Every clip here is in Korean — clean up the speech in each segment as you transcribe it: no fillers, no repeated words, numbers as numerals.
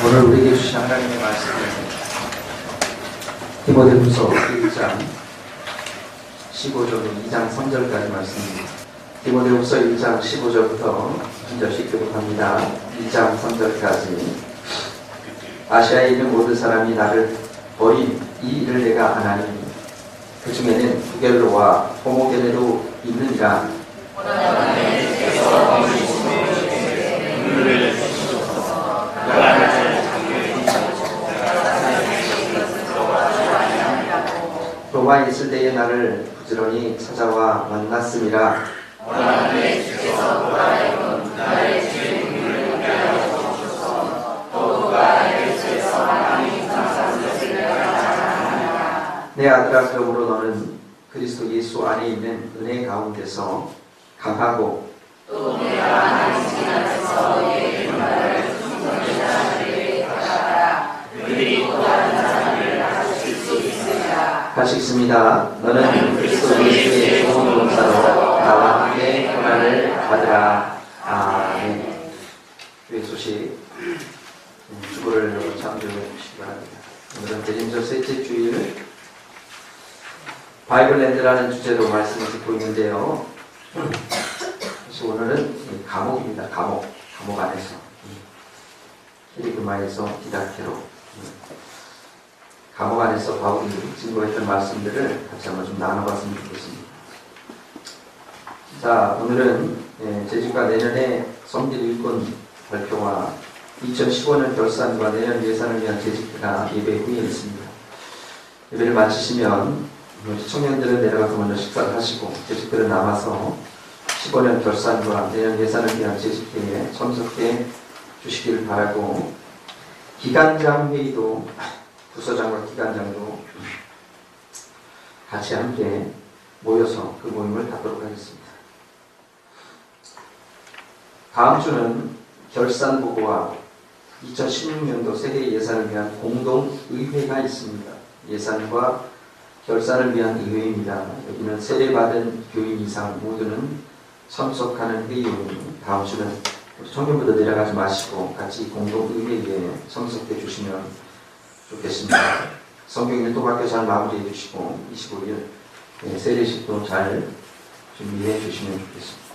오늘 우리에게 주신 하나님의 말씀은 디모데후서 1장 15절 2장 3절까지 말씀입니다. 디모데후서 1장 15절부터 한 절씩 교독합니다. 2장 3절까지. 아시아에 있는 모든 사람이 나를 버린 이 일을 내가 아나니 그 중에는 부겔로와 호모게네도 있느니라. 로마에 있을 때에 나를 부지런히 찾아와 만났음이라. 내 아들아, 그러므로 너는 그리스도 예수 안에 있는 은혜 가운데서 강하고 또 내가 하나님 안에서 너의 일말을 충분히 따라라. 그들이 또 다른 사람을 가르칠 수 있으리라. 같이 읽습니다. 너는 그리스도 예수의 좋은 본사로 나와 함께 고난을 받으라. 아멘. 교회 소식 주보를 여러분 참조해 주시기 바랍니다. 오늘은 대림절 셋째 주일 바이블랜드라는 주제로 말씀을 듣고 있는데요. 그래서 오늘은 감옥입니다. 감옥 안에서 히리그마에서 디다케로 감옥 안에서 바울이 증거했던 말씀들을 같이 한번 좀 나눠봤으면 좋겠습니다. 자, 오늘은 재직과 내년에 성질 일꾼 발표와 2015년 결산과 내년 예산을 위한 재직회가 예배 후에 있습니다. 예배를 마치시면 청년들은 내려가서 먼저 식사를 하시고 재직들은 남아서 15년 결산과 내년 예산을 위한 재직회에 참석해 주시기를 바라고, 기간장 회의도 부서장과 기간장도 같이 함께 모여서 그 모임을 갖도록 하겠습니다. 다음 주는 결산 보고와 2016년도 세계 예산을 위한 공동의회가 있습니다. 예산과 결산을 위한 의회입니다. 여기는 세례받은 교인 이상 모두는 참석하는 회의이니 다음 주는 청년부터 내려가지 마시고 같이 공동의회에 참석해 주시면 좋겠습니다. 성경 일도학교 잘 마무리해 주시고 25일 세례식도 잘 준비해 주시면 좋겠습니다.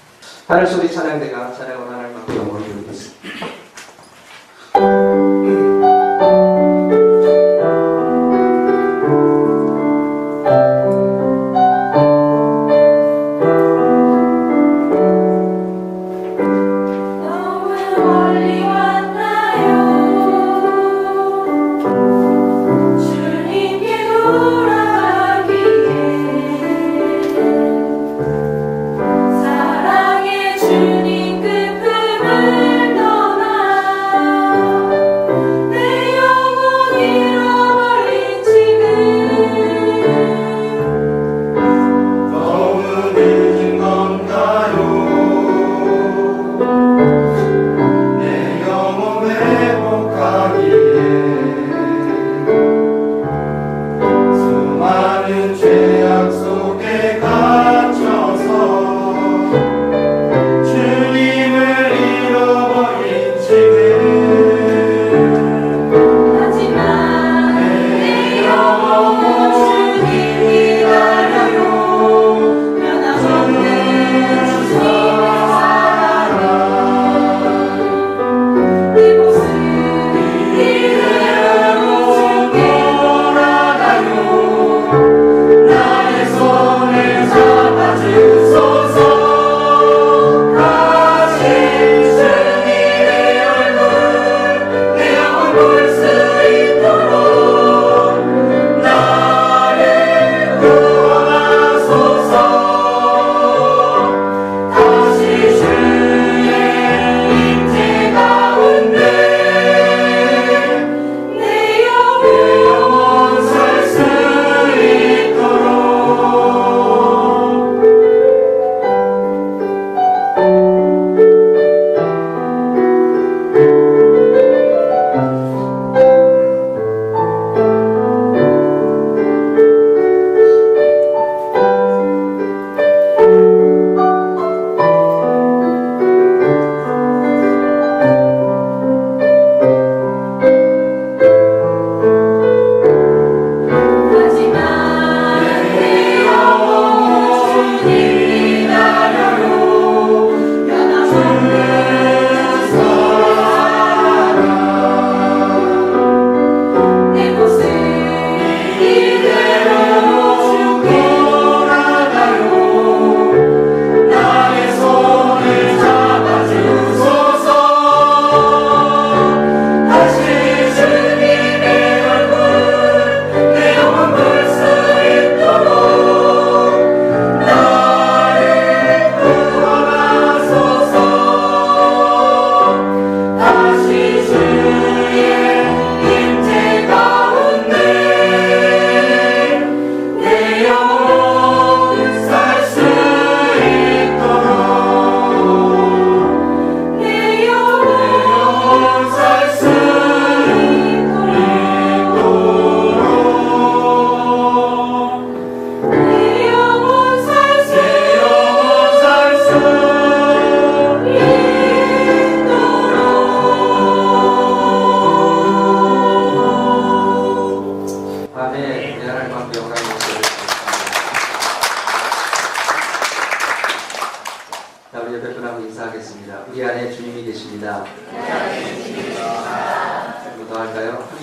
하늘소리 찬양대가 찬양을 하나님 앞에 영광을 드리겠습니다. 주님 그 품을 떠나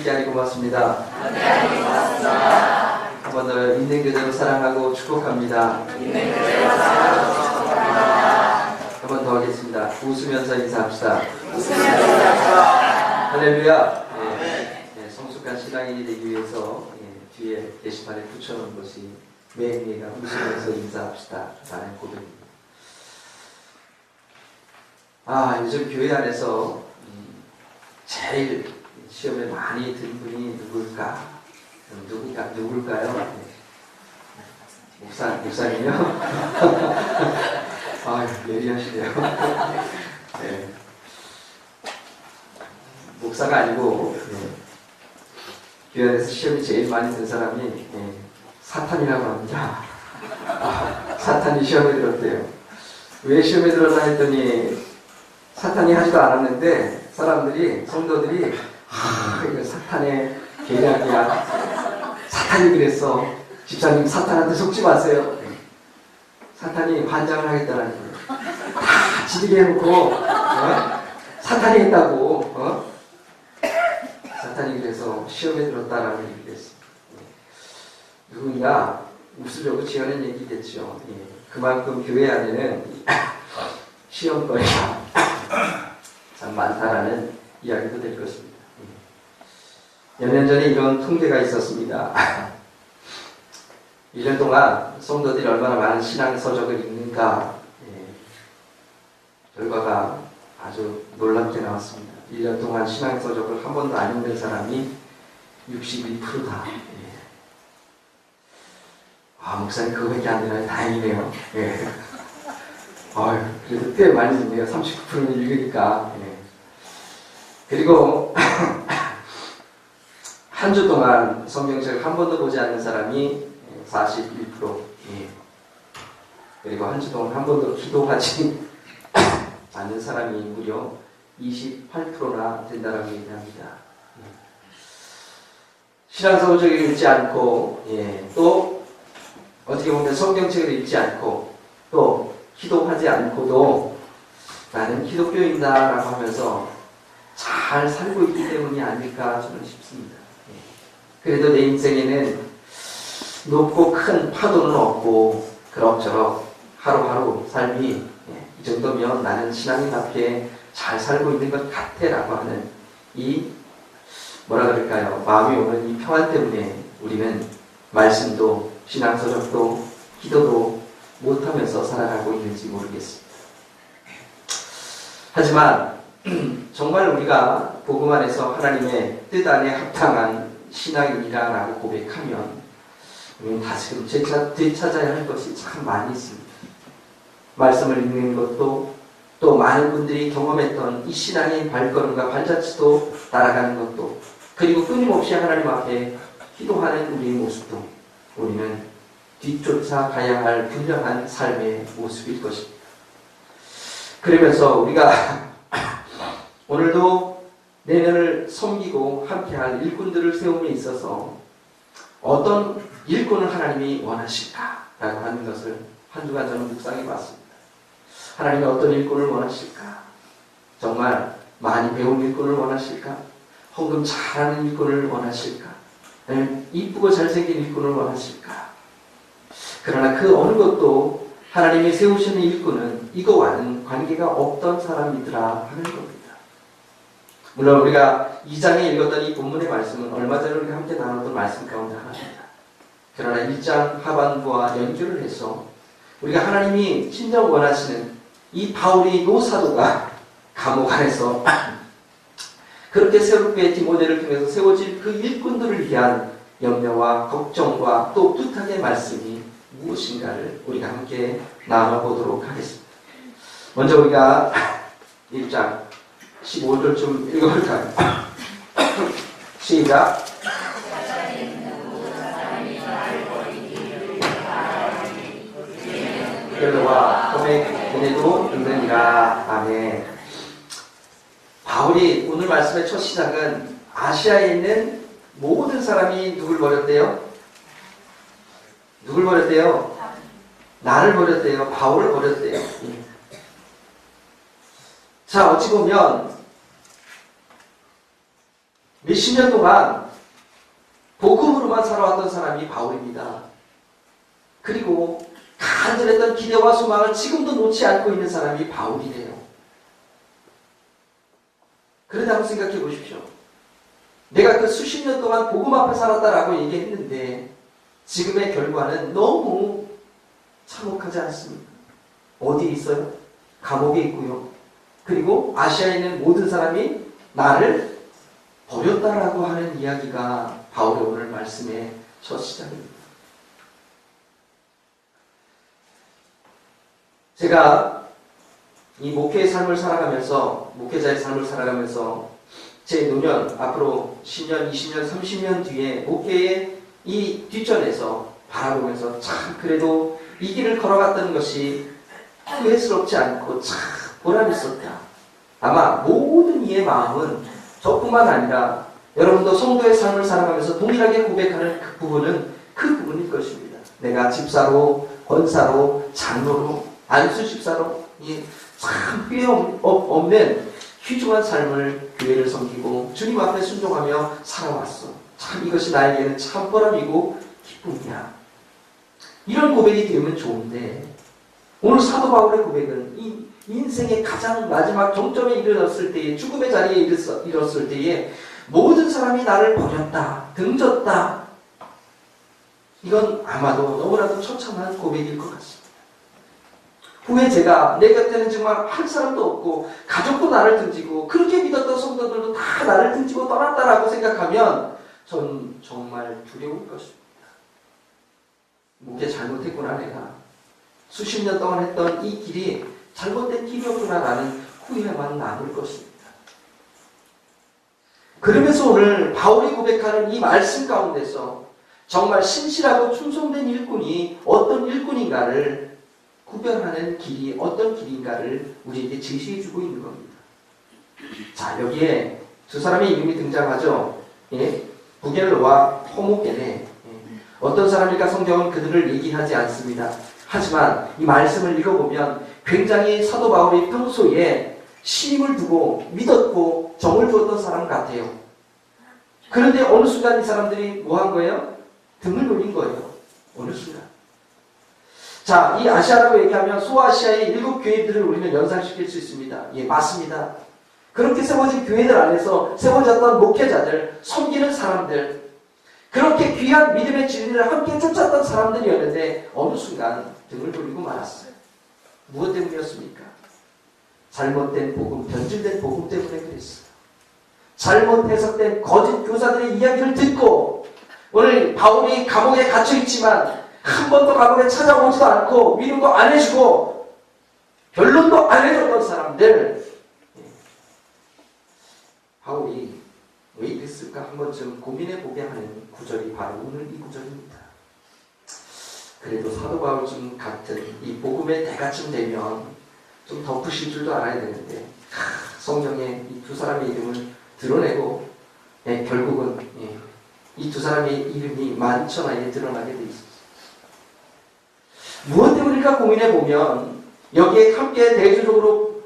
함께하니 고맙습니다. 한 번 더 있는 그대로 사랑하고 축복합니다. 한 번 더 하겠습니다. 웃으면서 인사합시다. 할렐루야. 성숙한 신앙인이 되기 위해서 뒤에 게시판에 붙여놓은 것이 매일매일 웃으면서 인사합시다 라는 고백입니다. 요즘 교회 안에서 제일 시험에 많이 든 분이 누굴까요? 목사님이요? 예리하시네요. 네. 목사가 아니고 교회 안에서 시험이 제일 많이 든 사람이 사탄이라고 합니다. 사탄이 시험에 들었대요. 왜 시험에 들었나 했더니 사탄이 하지도 않았는데 사람들이, 성도들이 이거 사탄의 계략이야. 사탄이 그랬어. 집사님 사탄한테 속지 마세요. 사탄이 환장을 하겠다는 거예요. 다 지르게 해놓고 사탄이 했다고. 사탄이 그래서 시험에 들었다라는 얘기를 했습니다. 누군가 웃으려고 지어낸 얘기겠죠. 그만큼 교회 안에는 시험거리가 참 많다라는 이야기도 될 것입니다. 몇 년 전에 이런 통계가 있었습니다. 1년 동안 성도들이 얼마나 많은 신앙 서적을 읽는가, 결과가 아주 놀랍게 나왔습니다. 1년 동안 신앙 서적을 한 번도 안 읽는 사람이 62%다. 목사님 그거밖에 안 되나요? 다행이네요. 그래도 꽤 많이 듣네요. 39%는 읽으니까. 그리고 한 주 동안 성경책을 한 번도 보지 않는 사람이 41%. 그리고 한 주 동안 한 번도 기도하지 않는 사람이 무려 28%나 된다라고 얘기합니다. 신앙서적을 읽지 않고, 또 어떻게 보면 성경책을 읽지 않고, 또 기도하지 않고도 나는 기독교인다라고 하면서 잘 살고 있기 때문이 아닐까 저는 싶습니다. 그래도 내 인생에는 높고 큰 파도는 없고 그럭저럭 하루하루 삶이 이 정도면 나는 신앙인답게 잘 살고 있는 것 같아 라고 하는 이 마음이 오는 이 평안 때문에 우리는 말씀도 신앙서적도 기도도 못하면서 살아가고 있는지 모르겠습니다. 하지만 정말 우리가 복음 안에서 하나님의 뜻 안에 합당한 신앙인이라고 고백하면 우리는 다시금 되찾아야 할 것이 참 많이 있습니다. 말씀을 읽는 것도, 또 많은 분들이 경험했던 이 신앙의 발걸음과 발자취도 따라가는 것도, 그리고 끊임없이 하나님 앞에 기도하는 우리의 모습도 우리는 뒤쫓아 가야 할 분명한 삶의 모습일 것입니다. 그러면서 우리가 오늘도 내년을 섬기고 함께할 일꾼들을 세움에 있어서 어떤 일꾼을 하나님이 원하실까라고 하는 것을 한 주간 저는 묵상해 봤습니다. 하나님이 어떤 일꾼을 원하실까? 정말 많이 배운 일꾼을 원하실까? 혹은 잘하는 일꾼을 원하실까? 아니면 이쁘고 잘생긴 일꾼을 원하실까? 그러나 그 어느 것도 하나님이 세우시는 일꾼은 이거와는 관계가 없던 사람이더라 하는 겁니다. 물론 우리가 2장에 읽었던 이 본문의 말씀은 얼마 전에 우리가 함께 나눴던 말씀 가운데 하나입니다. 그러나 1장 하반부와 연결을 해서 우리가 하나님이 진정 원하시는 이 바울이 노사도가 감옥 안에서 그렇게 새롭게 디모데를 통해서 세워질 그 일꾼들을 위한 염려와 걱정과 또 부탁의 말씀이 무엇인가를 우리가 함께 나눠보도록 하겠습니다. 먼저 우리가 1장 15절쯤 읽어볼까요? 시작. 별로와 고백 은혜도 있느니라. 아멘. 바울이 오늘 말씀의 첫 시작은 아시아에 있는 모든 사람이 누굴 버렸대요? 누굴 버렸대요? 나를 버렸대요. 바울을 버렸대요. 자, 어찌 보면 몇십 년 동안 복음으로만 살아왔던 사람이 바울입니다. 그리고 간절했던 기대와 소망을 지금도 놓지 않고 있는 사람이 바울이래요. 그런데 한번 생각해 보십시오. 내가 그 수십 년 동안 복음 앞에 살았다라고 얘기했는데 지금의 결과는 너무 참혹하지 않습니까? 어디에 있어요? 감옥에 있고요. 그리고 아시아에 있는 모든 사람이 나를 버렸다라고 하는 이야기가 바울의 오늘 말씀의 첫 시작입니다. 제가 이 목회의 삶을 살아가면서, 목회자의 삶을 살아가면서 제 노년, 앞으로 10년, 20년, 30년 뒤에 목회의 이 뒷전에서 바라보면서 참 그래도 이 길을 걸어갔다는 것이 후회스럽지 않고 참 보람 있었다. 아마 모든 이의 마음은 저뿐만 아니라 여러분도 성도의 삶을 살아가면서 동일하게 고백하는 그 부분일 것입니다. 내가 집사로, 권사로, 장로로, 안수 집사로 참 후회 없는 귀중한 삶을 교회를 섬기고 주님 앞에 순종하며 살아왔어. 참 이것이 나에게는 참 보람이고 기쁨이야. 이런 고백이 되면 좋은데 오늘 사도 바울의 고백은 이 인생의 가장 마지막 정점에 이르렀을 때에, 죽음의 자리에 이르렀을 때에 모든 사람이 나를 버렸다, 등졌다. 이건 아마도 너무나도 처참한 고백일 것 같습니다. 후에 제가 내 곁에는 정말 한 사람도 없고 가족도 나를 등지고 그렇게 믿었던 성도들도 다 나를 등지고 떠났다라고 생각하면 전 정말 두려울 것입니다. 목회 잘못했구나 내가. 수십 년 동안 했던 이 길이 잘못된 길이었구나라는 후회만 남을 것입니다. 그러면서 오늘 바울이 고백하는 이 말씀 가운데서 정말 신실하고 충성된 일꾼이 어떤 일꾼인가를 구별하는 길이 어떤 길인가를 우리에게 제시해주고 있는 겁니다. 자, 여기에 두 사람의 이름이 등장하죠. 예? 부겔로와 호모게네. 예. 어떤 사람일까 성경은 그들을 얘기하지 않습니다. 하지만 이 말씀을 읽어보면 굉장히 사도 바울이 평소에 신임을 두고 믿었고 정을 두었던 사람 같아요. 그런데 어느 순간 이 사람들이 뭐 한 거예요? 등을 돌린 거예요. 어느 순간. 자, 이 아시아라고 얘기하면 소아시아의 7교회들을 우리는 연상시킬 수 있습니다. 예, 맞습니다. 그렇게 세워진 교회들 안에서 세워졌던 목회자들, 섬기는 사람들, 그렇게 귀한 믿음의 진리를 함께 쫓았던 사람들이었는데 어느 순간 등을 돌리고 말았어요. 무엇 때문이었습니까? 잘못된 복음, 변질된 복음 때문에 그랬어요. 잘못 해석된 거짓 교사들의 이야기를 듣고 오늘 바울이 감옥에 갇혀있지만 한 번도 감옥에 찾아오지도 않고 위로도 안 해주고 변론도 안 해줬던 사람들, 바울이 왜 이랬을까 한 번쯤 고민해보게 하는 구절이 바로 오늘 이 구절입니다. 그래도 사도 바울쯤 같은 이 복음의 대가쯤 되면 좀 덮으실 줄도 알아야 되는데 성경에 이 두 사람의 이름을 드러내고 결국은 이 두 사람의 이름이 만천하에 드러나게 돼 있습니다. 무엇 때문일까 고민해보면 여기에 함께 대조적으로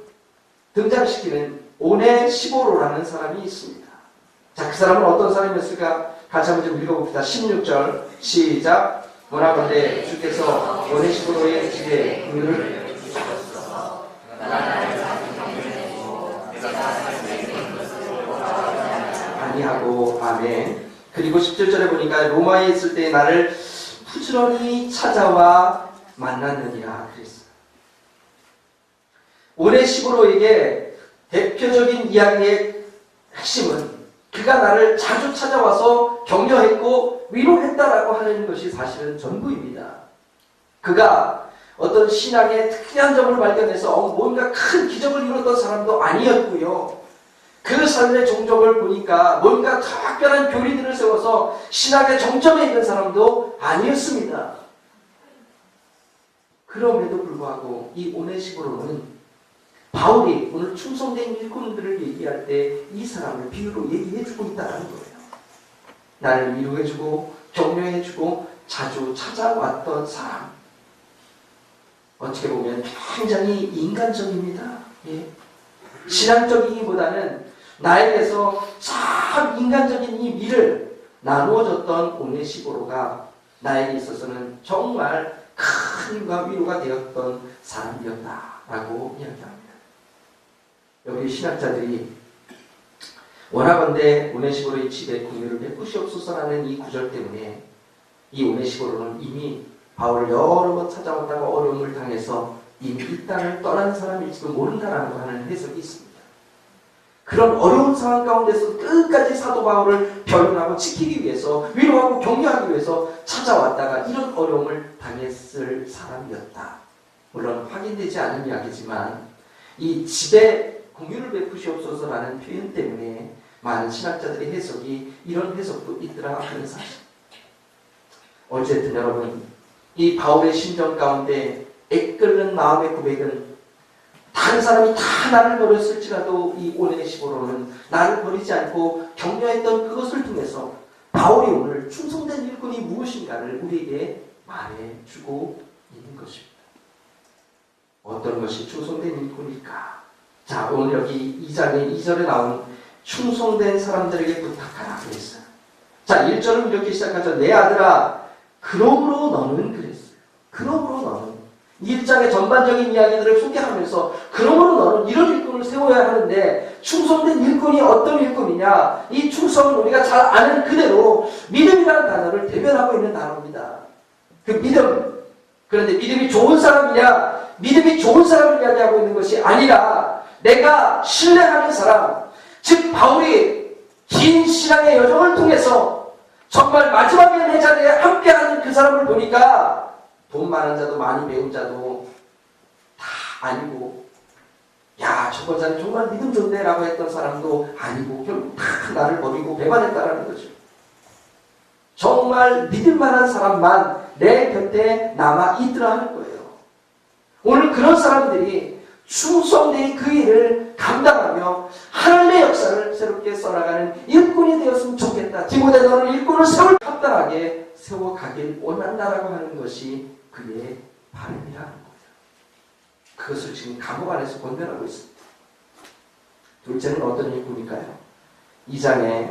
등장시키는 오네시보로라는 사람이 있습니다. 자, 그 사람은 어떤 사람이었을까? 같이 한번 좀 읽어봅시다. 16절 시작. 원하건대 주께서 오네시보로의 집에 그를 아니하고 아멘. 그리고 17절에 보니까 로마에 있을 때 나를 부지런히 찾아와 만났느니라 그랬어요. 오네시보로에게 대표적인 이야기의 핵심은 그가 나를 자주 찾아와서 격려했고 위로했다라고 하는 것이 사실은 전부입니다. 그가 어떤 신앙의 특이한 점을 발견해서 뭔가 큰 기적을 이뤘던 사람도 아니었고요. 그 삶의 종족을 보니까 뭔가 특별한 교리들을 세워서 신학의 정점에 있는 사람도 아니었습니다. 그럼에도 불구하고 이 오네시보로는 바울이 오늘 충성된 일꾼들을 얘기할 때 이 사람을 비유로 얘기해주고 있다는 거예요. 나를 위로해주고 격려해주고 자주 찾아왔던 사람. 어떻게 보면 굉장히 인간적입니다. 예. 신앙적이기보다는 나에게서 참 인간적인 이 미를 나누어줬던 오네시보로가 나에게 있어서는 정말 큰 힘과 위로가 되었던 사람이었다라고 이야기합니다. 여기 신학자들이 원하건대 오네시보로의 집에 공유를 베푸시옵소서라는 이 구절 때문에 이 오네시보로는 이미 바울을 여러 번 찾아왔다가 어려움을 당해서 이미 이 땅을 떠난 사람일지도 모른다라고 하는 해석이 있습니다. 그런 어려운 상황 가운데서 끝까지 사도 바울을 변론하고 지키기 위해서, 위로하고 격려하기 위해서 찾아왔다가 이런 어려움을 당했을 사람이었다. 물론 확인되지 않은 이야기지만 이 집에 공유를 베푸시옵소서라는 표현 때문에 많은 신학자들의 해석이 이런 해석도 있더라 하는 사실. 어쨌든 여러분, 이 바울의 심정 가운데 애끓는 마음의 고백은 다른 사람이 다 나를 버렸을지라도 이 오네시보로는 나를 버리지 않고 격려했던 그것을 통해서 바울이 오늘 충성된 일꾼이 무엇인가를 우리에게 말해주고 있는 것입니다. 어떤 것이 충성된 일꾼일까? 자, 오늘 여기 2장의 2절에 나온 충성된 사람들에게 부탁하라 그랬어요. 자, 1절은 이렇게 시작하죠. 내 아들아, 그러므로 너는 그랬어요. 그러므로 너는. 1장의 전반적인 이야기들을 소개하면서 그러므로 너는 이런 일꾼을 세워야 하는데, 충성된 일꾼이 어떤 일꾼이냐? 이 충성은 우리가 잘 아는 그대로 믿음이라는 단어를 대변하고 있는 단어입니다. 그 믿음. 그런데 믿음이 좋은 사람이냐? 믿음이 좋은 사람을 이야기하고 있는 것이 아니라 내가 신뢰하는 사람, 즉 바울이 긴 신앙의 여정을 통해서 정말 마지막에 내 자리에 함께하는 그 사람을 보니까 돈 많은 자도 많이 배운 자도 다 아니고, 야 저번 자는 정말 믿음 좋네 라고 했던 사람도 아니고 결국 다 나를 버리고 배반했다라는 거죠. 정말 믿을 만한 사람만 내 곁에 남아있더라 하는 거예요. 오늘 그런 사람들이 충성되이 그 일을 감당하며 하나님의 역사를 새롭게 써나가는 일꾼이 되었으면 좋겠다. 디모데 너는 일꾼을 세울 합당하게 세워가길 원한다라고 하는 것이 그의 바람이라는 거예요. 그것을 지금 감옥 안에서 권면하고 있습니다. 둘째는 어떤 일꾼일까요? 2장의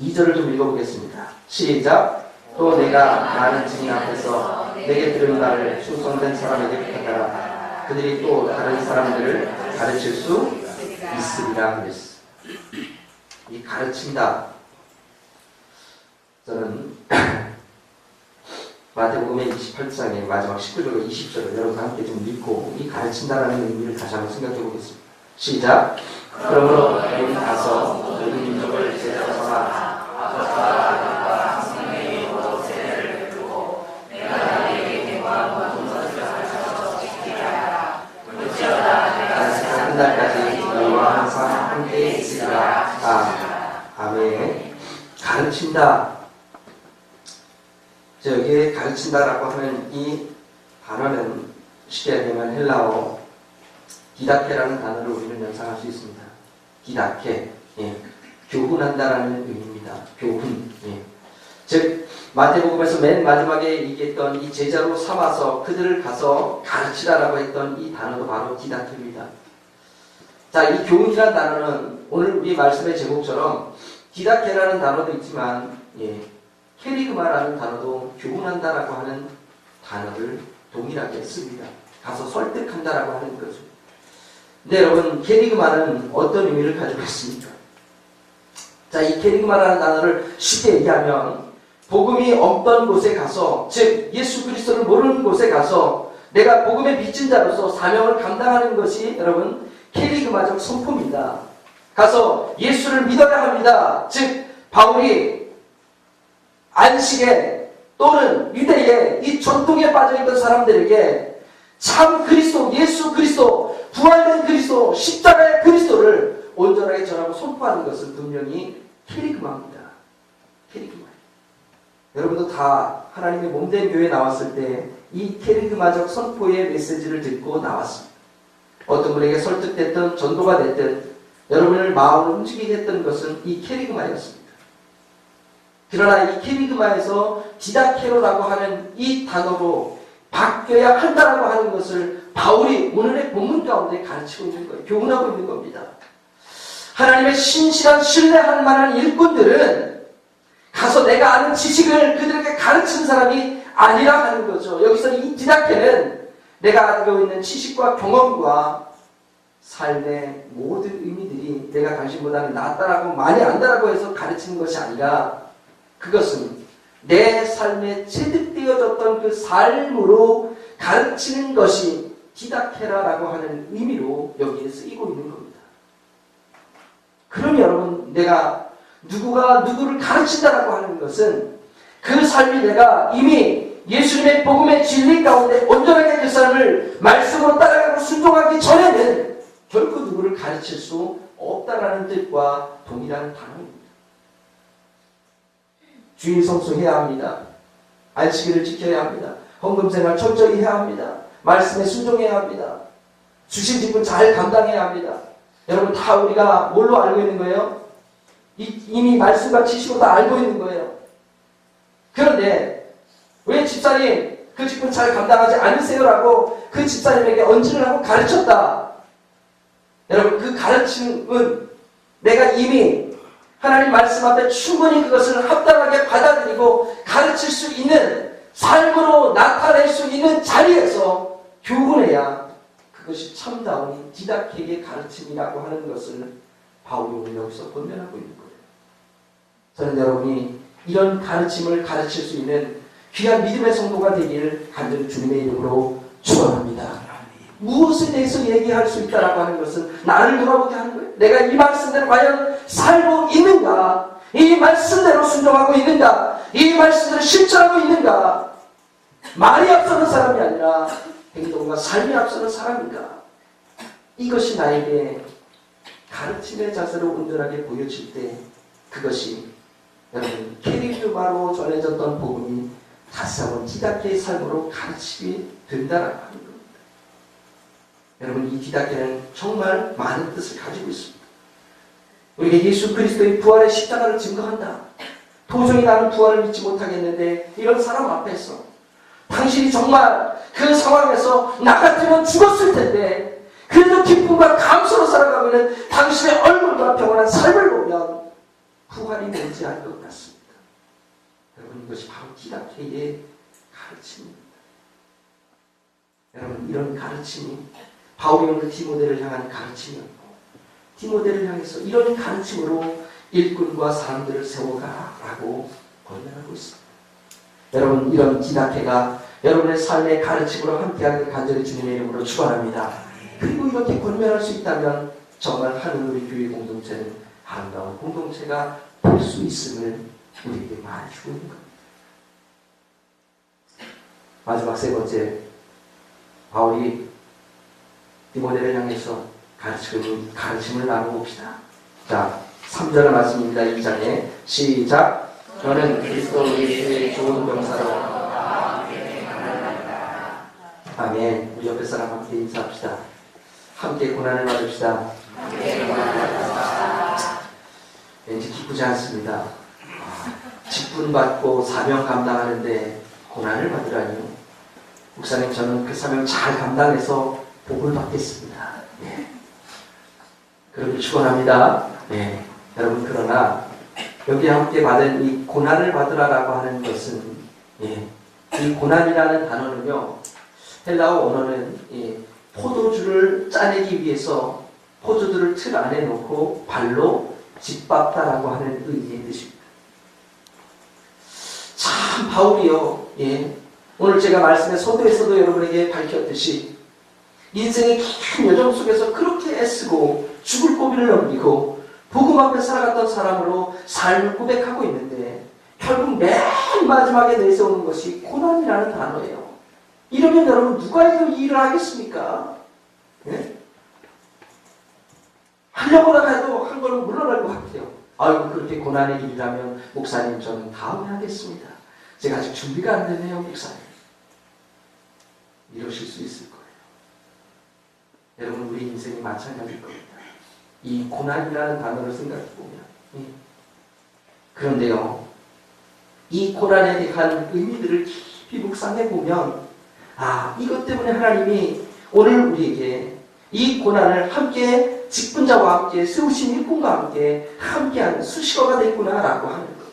2절을 좀 읽어보겠습니다. 시작. 또 내가 많은 증인 앞에서 내게 들은 말을 충성된 사람에게 부탁하라. 그들이 또 다른 사람들을 가르칠 수 있으리라 그랬어. 이 가르친다. 저는 마태복음의 28장의 마지막 19절과 20절을 여러분과 함께 좀 읽고 이 가르친다라는 의미를 다시 한번 생각해 보겠습니다. 시작. 그러므로 너희는 가서 모든 민족을 제자로 삼아 한 달까지 너희와 항상 함께 있으리라. 아멘. 가르친다. 여기에 가르친다라고 하는 이 단어는 쉽게 얘기하면 헬라어 디다케라는 단어를 우리는 연상할 수 있습니다. 디다케, 예. 교훈한다라는 의미입니다. 교훈. 예. 즉 마태복음에서 맨 마지막에 얘기했던 이 제자로 삼아서 그들을 가서 가르치라라고 했던 이 단어도 바로 디다케입니다. 자, 이 교훈이라는 단어는 오늘 우리 말씀의 제목처럼 디다케라는 단어도 있지만, 예, 케리그마라는 단어도 교훈한다라고 하는 단어를 동일하게 씁니다. 가서 설득한다라고 하는 거죠. 근데 여러분, 케리그마는 어떤 의미를 가지고 있습니까? 자, 이 케리그마라는 단어를 쉽게 얘기하면 복음이 없던 곳에 가서, 즉 예수 그리스도를 모르는 곳에 가서 내가 복음의 빚진 자로서 사명을 감당하는 것이 여러분 케리그마적 선포입니다. 가서 예수를 믿어야 합니다. 즉 바울이 안식에 또는 유대에 이 전통에 빠져있던 사람들에게 참 그리스도, 예수 그리스도, 부활된 그리스도, 십자가의 그리스도를 온전하게 전하고 선포하는 것은 분명히 케리그마입니다. 케리그마. 여러분도 다 하나님의 몸된 교회에 나왔을 때 이 케리그마적 선포의 메시지를 듣고 나왔습니다. 어떤 분에게 설득됐든 전도가 됐든 여러분을 마음을 움직이게 했던 것은 이 케리그마였습니다. 그러나 이 케리그마에서 디다케로라고 하는 이 단어로 바뀌어야 한다라고 하는 것을 바울이 오늘의 본문 가운데 가르치고 있는 거예요. 교훈하고 있는 겁니다. 하나님의 신실한 신뢰할 만한 일꾼들은 가서 내가 아는 지식을 그들에게 가르치는 사람이 아니라 하는 거죠. 여기서 이 디다케는 내가 가지고 있는 지식과 경험과 삶의 모든 의미들이 내가 당신보다는 낫다라고 많이 안다라고 해서 가르치는 것이 아니라 그것은 내 삶에 체득되어졌던 그 삶으로 가르치는 것이 디다케라라고 하는 의미로 여기에 쓰이고 있는 겁니다. 그럼 여러분, 내가 누구가 누구를 가르친다라고 하는 것은 그 삶이 내가 이미 예수님의 복음의 진리 가운데 온전하게 그 사람을 말씀으로 따라가고 순종하기 전에는 결코 누구를 가르칠 수 없다라는 뜻과 동일한 단어입니다. 주일 성수해야 합니다. 안식일을 지켜야 합니다. 헌금생활 철저히 해야 합니다. 말씀에 순종해야 합니다. 주신 직분 잘 감당해야 합니다. 여러분, 다 우리가 뭘로 알고 있는 거예요? 이미 말씀과 지식으로 다 알고 있는 거예요. 그런데 왜 집사님 그 직분 잘 감당하지 않으세요라고 그 집사님에게 언질을 하고 가르쳤다. 여러분, 그 가르침은 내가 이미 하나님 말씀 앞에 충분히 그것을 합당하게 받아들이고 가르칠 수 있는 삶으로 나타낼 수 있는 자리에서 교훈해야 그것이 참다운 디다케의 가르침이라고 하는 것을 바울이 오늘 여기서 권면하고 있는 거예요. 저는 여러분이 이런 가르침을 가르칠 수 있는 귀한 믿음의 성도가 되기를 간절히 주님의 이름으로 축원합니다. 무엇에 대해서 얘기할 수 있다라고 하는 것은 나를 돌아보게 하는 거예요. 내가 이 말씀대로 과연 살고 있는가? 이 말씀대로 순종하고 있는가? 이 말씀대로 실천하고 있는가? 말이 앞서는 사람이 아니라 행동과 삶이 앞서는 사람인가? 이것이 나에게 가르침의 자세로 온전하게 보여질 때 그것이 여러분 케리그마로 전해졌던 복음이 다시한번 디다케의 삶으로 가르침이 된다라고 하는 겁니다. 여러분, 이 디다케는 정말 많은 뜻을 가지고 있습니다. 우리가 예수 그리스도의 부활의 십자가를 증거한다. 도저히 나는 부활을 믿지 못하겠는데 이런 사람 앞에서 당신이 정말 그 상황에서 나 같으면 죽었을 텐데 그래도 기쁨과 감사로 살아가고 있는 당신의 얼굴과 평온한 삶을 보면 부활이 뭔지 알 것 같습니다. 여러분, 이것이 바로 디다케의 가르침입니다. 여러분, 이런 가르침이 바울이 오늘 디모데를 향한 가르침이었고 디모데를 향해서 이런 가르침으로 일꾼과 사람들을 세워가라고 권면하고 있습니다. 여러분, 이런 디다케가 여러분의 삶의 가르침으로 함께하길 간절히 주님의 이름으로 축원합니다. 그리고 이렇게 권면할 수 있다면 정말 하늘의 교회 공동체는 아름다운 공동체가 될 수 있음을 우리에게 말해주고 있는 겁니다. 마지막 세 번째, 바울이 디모데를 향해서 가르침을 나눠봅시다. 자, 3절 말씀입니다. 2장에 시작. 저는 그리스도 예수의 좋은 병사로 아멘. 우리 옆에 사람 함께 인사합시다. 함께 고난을 받읍시다. 왠지 기쁘지 않습니다. 직분 받고 사명 감당하는데 고난을 받으라니요. 목사님, 저는 그 사명 잘 감당해서 복을 받겠습니다. 네. 그렇게 축원합니다. 네. 여러분, 그러나 여기 함께 받은 이 고난을 받으라라고 하는 것은 이 고난이라는 단어는요, 헬라어 언어는 포도주를 짜내기 위해서 포도주를 틀 안에 놓고 발로 짓밟다라고 하는 의미의 뜻입니다. 참 바울이요, 오늘 제가 말씀의 서두에서도 여러분에게 밝혔듯이 인생의 긴 여정 속에서 그렇게 애쓰고 죽을 고비를 넘기고 복음 앞에 살아갔던 사람으로 삶을 고백하고 있는데 결국 맨 마지막에 내세우는 것이 고난이라는 단어예요. 이러면 여러분, 누가 이 일을 하겠습니까? 예? 하려고 해도 한 걸로 물러날 것 같아요. 아이고, 그렇게 고난의 일이라면 목사님, 저는 다음에 하겠습니다. 제가 아직 준비가 안 되네요, 목사님. 이러실 수 있을 거예요. 여러분, 우리 인생이 마찬가지일 겁니다. 이 고난이라는 단어를 생각해보면. 그런데요, 이 고난에 대한 의미들을 깊이 묵상해보면 이것 때문에 하나님이 오늘 우리에게 이 고난을 함께 직분자와 함께 세우신 일꾼과 함께한 수식어가 됐구나라고 하는 것.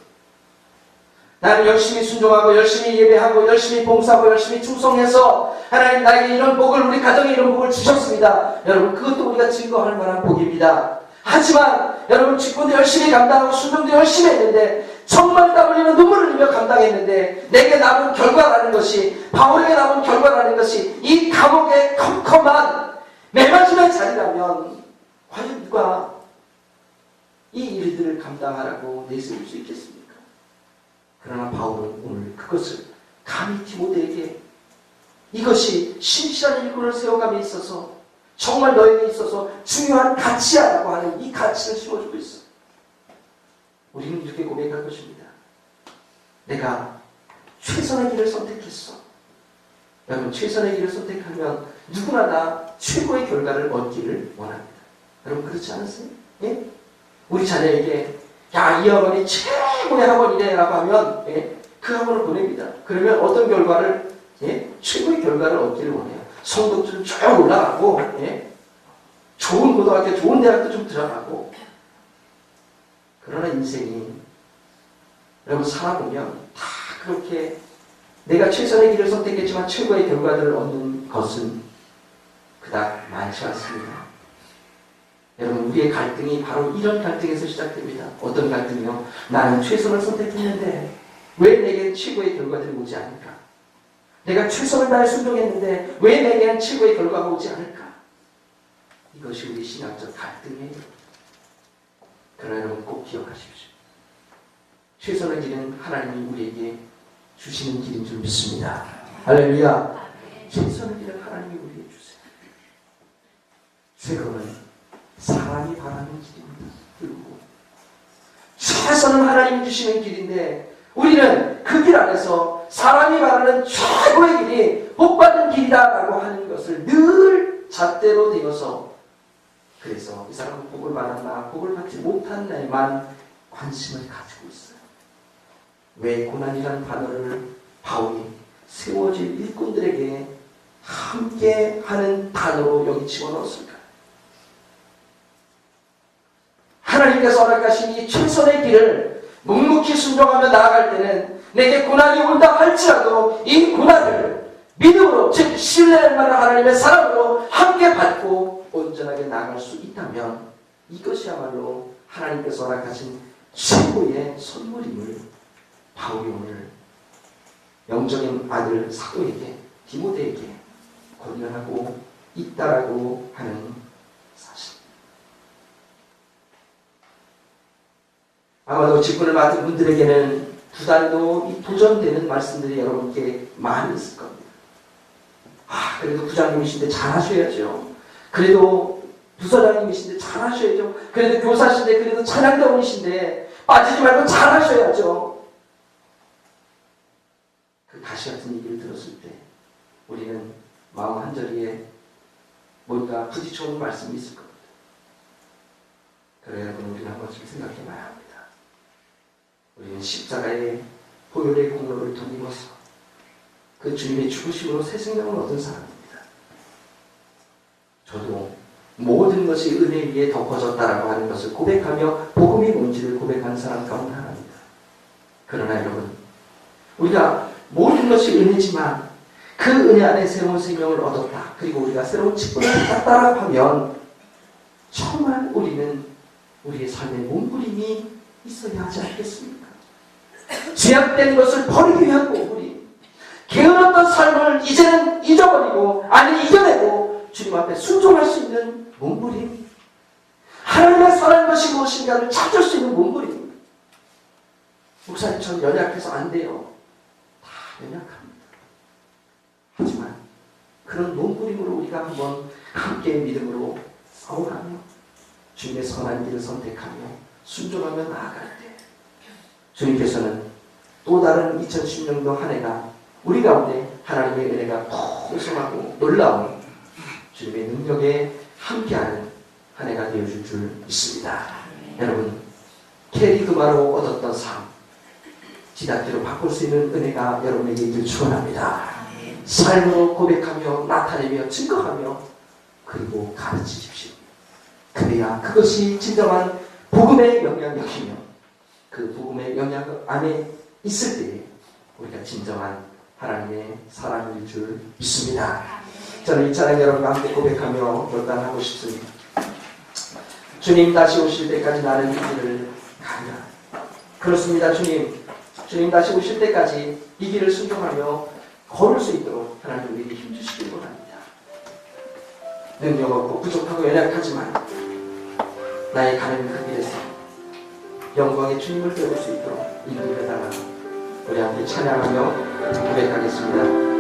나는 열심히 순종하고 열심히 예배하고 열심히 봉사하고 열심히 충성해서 하나님 나에게 이런 복을, 우리 가정에 이런 복을 주셨습니다. 여러분, 그것도 우리가 증거할 만한 복입니다. 하지만 여러분, 직분도 열심히 감당하고 순종도 열심히 했는데, 정말 땀 흘리며 눈물을 흘리며 감당했는데, 내게 남은 결과라는 것이, 바울에게 남은 결과라는 것이 이 감옥의 컴컴한 매맞음의 자리라면 과연 누가 이 일들을 감당하라고 내세울 수 있겠습니까? 그러나 바울은 오늘 그것을 감히 디모데에게 이것이 신실한 일꾼을 세워감에 있어서 정말 너에게 있어서 중요한 가치야라고 하는 이 가치를 심어주고 있어. 우리는 이렇게 고백할 것입니다. 내가 최선의 길을 선택했어. 여러분, 최선의 길을 선택하면 누구나 다 최고의 결과를 얻기를 원합니다. 여러분, 그렇지 않으세요? 예? 우리 자녀에게 야, 이 학원이 최고의 학원이래 라고 하면 그 학원을 보냅니다. 그러면 어떤 결과를, 최고의 결과를 얻기를 원해요. 성적도 쭉 올라가고, 좋은 고등학교, 좋은 대학도 좀 들어가고. 그러나 인생이, 여러분, 살아보면 다 그렇게 내가 최선의 길을 선택했지만 최고의 결과들을 얻는 것은 그닥 많지 않습니다. 여러분, 우리의 갈등이 바로 이런 갈등에서 시작됩니다. 어떤 갈등이요? 나는 최선을 선택했는데 왜 내게 최고의 결과들이 오지 않을까? 내가 최선을 다해 순종했는데 왜 내게는 최고의 결과가 오지 않을까? 이것이 우리 신학적 갈등이에요. 그러나 여러분, 꼭 기억하십시오. 최선의 길은 하나님이 우리에게 주시는 길인 줄 믿습니다. 할렐루야. 최선의 길은 하나님이 우리에게 주세요. 최선은 사람이 바라는 길입니다. 그리고 최선은 하나님이 주시는 길인데 우리는 그 길 안에서 사람이 바라는 최고의 길이 복받는 길이다라고 하는 것을 늘 잣대로 되어서, 그래서 이 사람은 복을 받았나 복을 받지 못한 날만 관심을 가지고 있어요. 왜 고난이라는 단어를 바울이 세워질 일꾼들에게 함께하는 단어로 여기 집어넣었을까? 하나님께서 허락하신 이 최선의 길을 묵묵히 순종하며 나아갈 때는 내게 고난이 온다 할지라도 이 고난을 믿음으로, 즉 신뢰할 만한 하나님의 사랑으로 함께 받고 온전하게 나아갈 수 있다면 이것이야말로 하나님께서 허락하신 최고의 선물임을 바울이 오늘 영적인 아들 사도에게, 디모데에게 권면하고 있다라고 하는 사실. 아마도 직분을 맡은 분들에게는 부담도 이 도전되는 말씀들이 여러분께 많이 있을 겁니다. 그래도 부장님이신데 잘하셔야죠. 그래도 부서장님이신데 잘하셔야죠. 그래도 교사신데, 그래도 찬양대원이신데 빠지지 말고 잘하셔야죠. 그 가시 같은 얘기를 들었을 때 우리는 마음 한자리에 뭔가 부딪혀오는 말씀이 있을 겁니다. 그래 여러분, 우리는 한 번쯤 생각해 봐야 합니다. 우리는 십자가의 보혈의 공로를 통해서 그 주님의 죽으심으로 새 생명을 얻은 사람입니다. 저도 모든 것이 은혜 위에 덮어졌다라고 하는 것을 고백하며 복음이 뭔지를 고백하는 사람 가운데 하나입니다. 그러나 여러분, 우리가 모든 것이 은혜지만 그 은혜 안에 새로운 생명을 얻었다, 그리고 우리가 새로운 직분을 받았다라고 하면 정말 우리는 우리의 삶의 몸부림이 있어야 하지 않겠습니까? 죄악된 것을 버리기 위한 몸부림, 게으렀던 삶을 이제는 잊어버리고, 아니 이겨내고 주님 앞에 순종할 수 있는 몸부림, 하나님의 선한 것이 무엇인가를 찾을 수 있는 몸부림. 목사님, 전 연약해서 안 돼요. 다 연약합니다. 하지만 그런 몸부림으로 우리가 한번 함께 믿음으로 싸워가며 주님의 선한 길을 선택하며 순종하며 나아갈 때 주님께서는 또 다른 2016년도 한 해가 우리 가운데 하나님의 은혜가 풍성하고 놀라운 주님의 능력에 함께하는 한 해가 되어줄 줄 믿습니다. 여러분, 캐리그마로 얻었던 삶 지단대로 바꿀 수 있는 은혜가 여러분에게 있길 축원합니다. 삶으로 고백하며 나타내며 증거하며 그리고 가르치십시오. 그래야 그것이 진정한 복음의 영향력이며 그 복음의 영향력 안에 있을 때 우리가 진정한 하나님의 사랑일 줄 믿습니다. 저는 이 찬양 여러분과 함께 고백하며 결단하고 싶습니다. 주님 다시 오실 때까지 나는 이 길을 가리라. 그렇습니다. 주님 다시 오실 때까지 이 길을 순종하며 걸을 수 있도록 하나님 우리에게 힘주시길 원합니다. 능력 없고 부족하고 연약하지만 나의 가는 그 길에서 영광의 주님을 배울 수 있도록 이 길에다가 우리 함께 찬양하며 고백하겠습니다.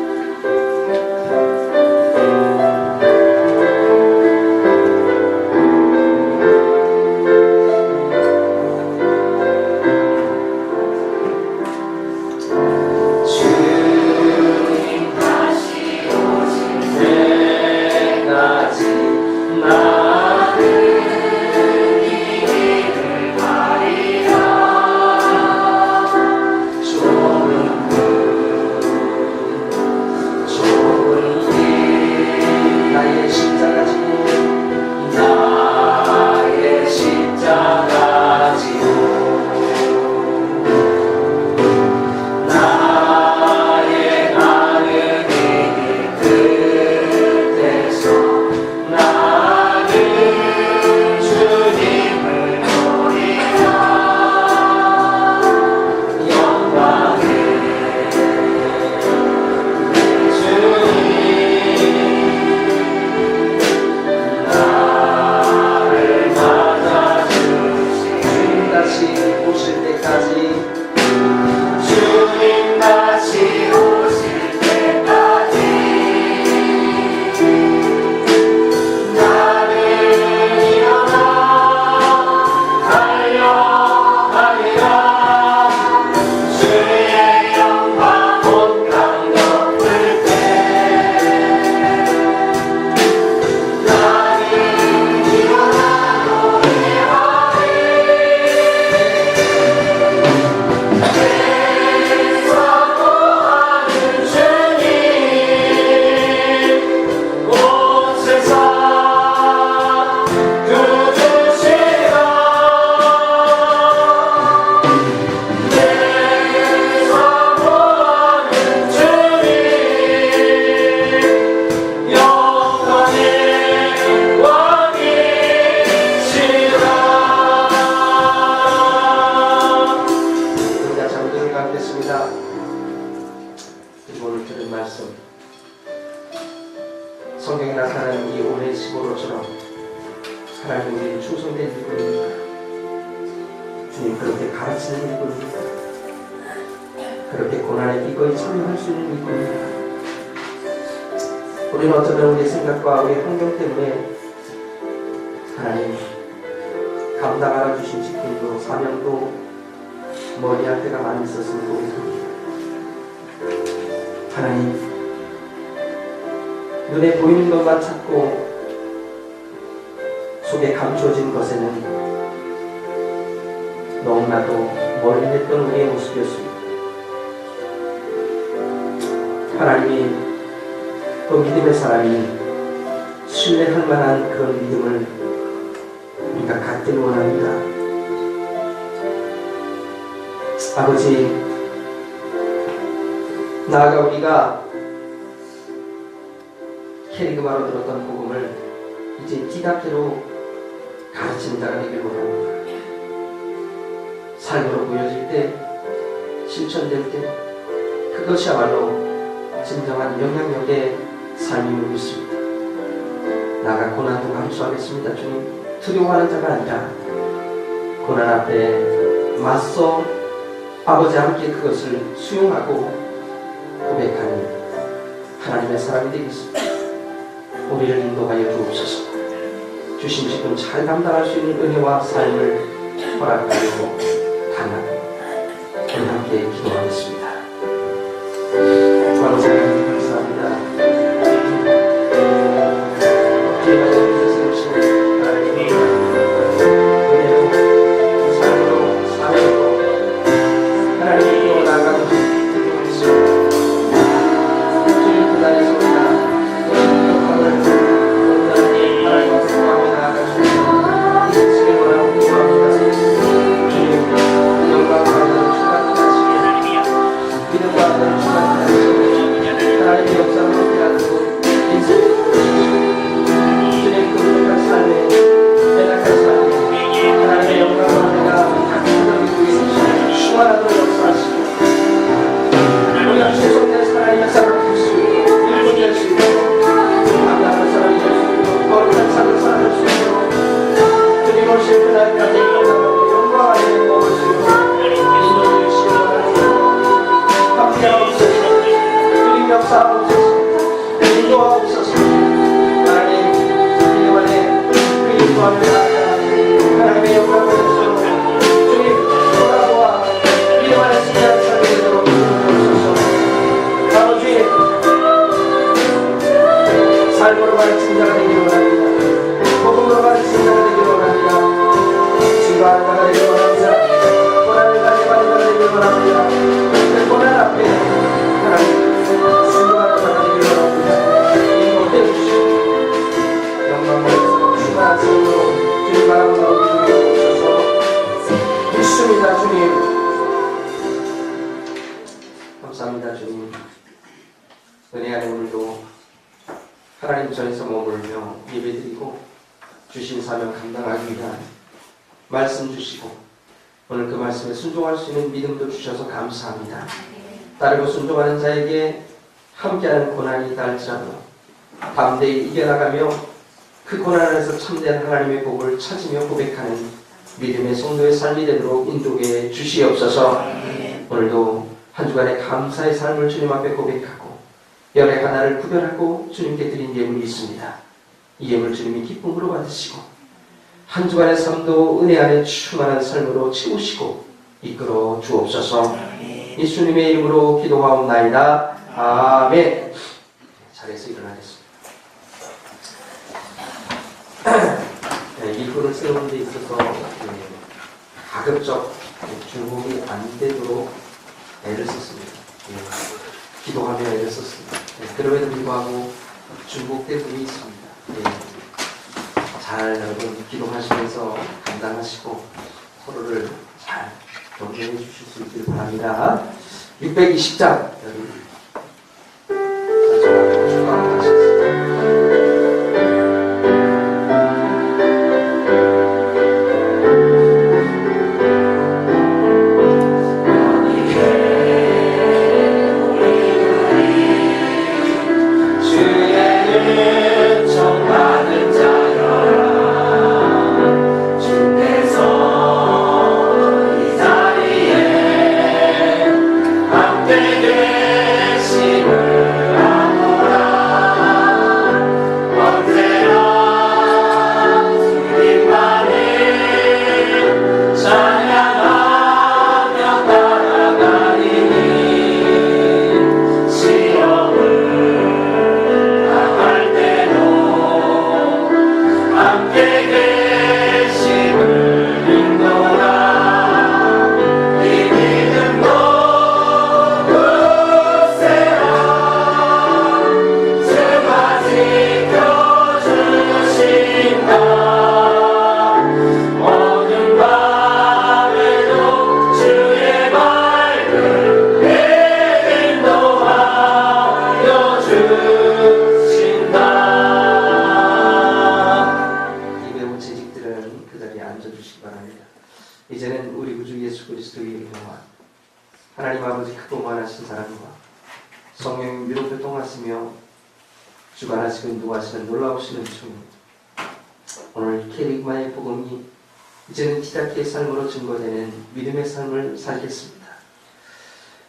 성경에 나타나는 이 오해 15로처럼 하나님 우리의 충성된 일꾼입니까? 주님 그렇게 가르치는 일꾼입니까? 그렇게 고난에 기꺼이 참여할 수 있는 일꾼입니까? 우리는 어쩌면 우리의 생각과 우리의 환경 때문에 하나님 감당하라 주신 직분도 사명도 머리할 때가 많이 있었음을 고백합니다. 하나님 눈에 보이는 것만 찾고 속에 감춰진 것에는 너무나도 멀리 했던 우리의 모습이었습니다. 하나님이 또 믿음의 사람이 신뢰할 만한 그런 믿음을 우리가 갖기를 원합니다. 아버지, 나아가 우리가 캐리그마로 들었던 복음을 이제 띠답게로 가르치는 자가 되길 원합니다. 삶으로 보여질 때, 실천될 때 그것이야말로 진정한 영향력의 삶임을 믿습니다. 나가 고난도 감수하겠습니다. 주님, 두려워하는 자가 아니라 고난 앞에 맞서 아버지 함께 그것을 수용하고 고백하는 하나님의 사람이 되겠습니다. 우리를 인도하여 주옵소서. 주신 직분 잘 감당할 수 있는 은혜와 삶을 허락하여 달라고 우리 함께 기도하겠습니다. 아버지 하나님 감사합니다. 주님의 뜻을 세우시는 하나님이 은혜로 삶으로 사회로 하나님의 이름으로 나아가는 기도하겠습니다. 주님 그 자리에서 우리가 하나님 하나님과 소망하며 나아가시옵소서. 역사하옵소서. 인도하옵소서. 하나님 이 안에 그 인도함을 나아가 하나님의 영광을 받으시도록 주님 돌아보아 이 안에 승리하는 삶이 되도록 인도하옵소서. 아버지 삶으로 가르친 자가 되기를 원합니다. 복음으로 가르친 자가 되기를 원합니다. 증거하는 자가 되기를 원합니다. 고난을 가져가는 자가 되기를 원합니다. 그 고난 앞에 하나님 순종하는 자가 되기를 원합니다. 인도해 주시고 영광을 주가 주로 주님 바라보고 주옵소서. 믿습니다 주님. 감사합니다 주님. 은혜 안에 오늘도 하나님 전에서 머물며 예배드리고 주신 사명 감당하기 위한 말씀 주시고 오늘 그 말씀에 순종할 수 있는 믿음도 주셔서 감사합니다. 따르고 순종하는 자에게 함께하는 고난이 있다 할지라도 담대히 이겨나가며 그 고난 안에서 참된 하나님의 복을 찾으며 고백하는 믿음의 성도의 삶이 되도록 인도해 주시옵소서. 오늘도 한 주간의 감사의 삶을 주님 앞에 고백하고 열의 하나를 구별하고 주님께 드린 예물이 있습니다. 이 예물 주님이 기쁨으로 받으시고 한 주간의 삶도 은혜 안에 충만한 삶으로 채우시고 이끌어 주옵소서. 예수님의 이름으로 기도하옵나이다. 아멘. 자리에서 일어나겠습니다. 일꾼을 세우는 데 있어서 가급적 중복이 안 되도록 애를 썼습니다. 기도하며 애를 썼습니다. 그럼에도 불구하고 중복된 부분이 있습니다. 잘 여러분 기도하시면서 감당하시고 서로를 잘 경계해 주실 수 있길 바랍니다. 620장 여러분 이제는 우리 구주 예수 그리스도의 은혜와 하나님 아버지 크고 무한하신 사랑과 성령의 위로 교통하시며 주관하시고 인도하시는 놀라우신 은총이 오늘 캐릭마의 복음이 이제는 티다키의 삶으로 증거되는 믿음의 삶을 살겠습니다.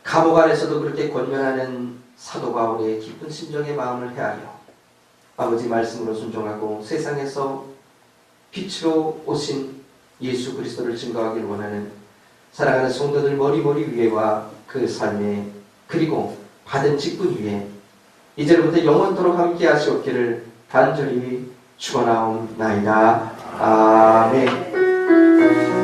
감옥 안에서도 그렇게 권면하는 사도 바울의 깊은 심정의 마음을 헤아려 아버지 말씀으로 순종하고 세상에서 빛으로 오신 예수 그리스도를 증거하길 원하는 사랑하는 성도들 머리머리 위에와 그 삶에 그리고 받은 직분 위에 이제부터 영원토록 함께 하시옵기를 간절히 축원하옵나이다. 아멘.